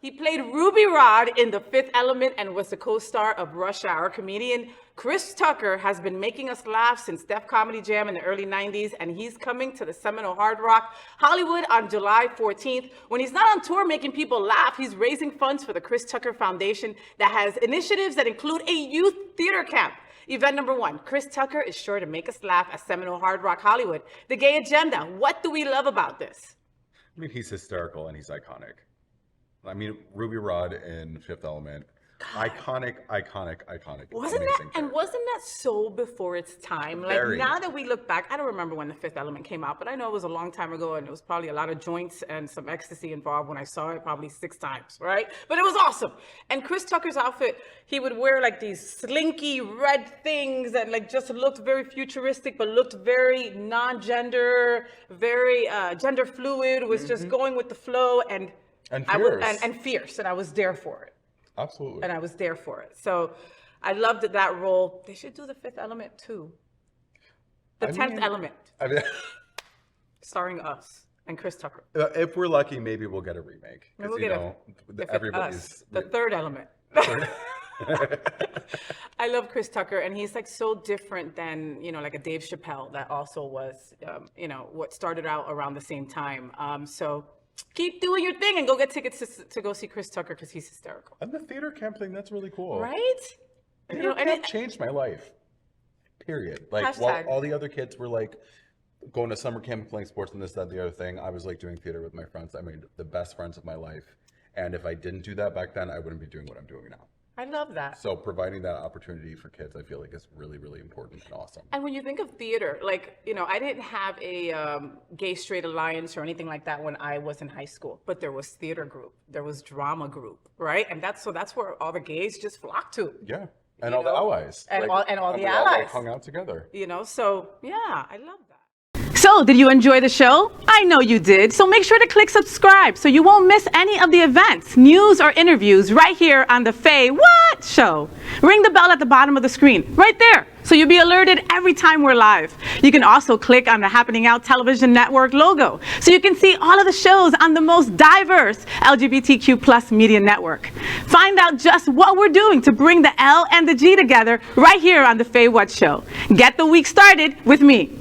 He played Ruby Rhod in The Fifth Element and was the co-star of Rush Hour. Comedian Chris Tucker has been making us laugh since Def Comedy Jam in the early 90s, and he's coming to the Seminole Hard Rock Hollywood on July 14th. When he's not on tour making people laugh, he's raising funds for the Chris Tucker Foundation that has initiatives that include a youth theater camp. Event number 1, Chris Tucker is sure to make us laugh at Seminole Hard Rock Hollywood. The gay agenda, what do we love about this? I mean, he's hysterical and he's iconic. I mean, Ruby Rhod in Fifth Element, iconic. Wasn't that so before its time? Like, Very. now that we look back, I don't remember when The Fifth Element came out, but I know it was a long time ago, and it was probably a lot of joints and some ecstasy involved when I saw it, probably 6 times, right? But it was awesome. And Chris Tucker's outfit, he would wear like these slinky red things that like just looked very futuristic, but looked very non-gender, very gender fluid, was just going with the flow, and fierce. And fierce, and I was there for it. Absolutely. And I was there for it. So I loved that role. They should do The Fifth Element too. The 10th Element. I mean, starring us and Chris Tucker. if we're lucky, maybe we'll get a remake. Maybe we'll get the Third Element. I love Chris Tucker, and he's like so different than, like a Dave Chappelle that also was, what started out around the same time. So keep doing your thing and go get tickets to go see Chris Tucker because he's hysterical. And the theater camp thing, that's really cool. Right? Theater camp changed my life. Period. Like, while all the other kids were like going to summer camp and playing sports and this, that, the other thing, I was like doing theater with my friends. I made the best friends of my life. And if I didn't do that back then, I wouldn't be doing what I'm doing now. I love that. So providing that opportunity for kids, I feel like is really, really important and awesome. And when you think of theater, like, I didn't have a gay straight alliance or anything like that when I was in high school, but there was theater group, there was drama group, right? And that's where all the gays just flocked to. Yeah. And all the allies. And all the allies hung out together. So yeah, I love that. So, did you enjoy the show? I know you did. So make sure to click subscribe so you won't miss any of the events, news, or interviews right here on the Faye What Show. Ring the bell at the bottom of the screen, right there, so you'll be alerted every time we're live. You can also click on the Happening Out Television Network logo so you can see all of the shows on the most diverse LGBTQ+ media network. Find out just what we're doing to bring the L and the G together right here on the Faye What Show. Get the week started with me.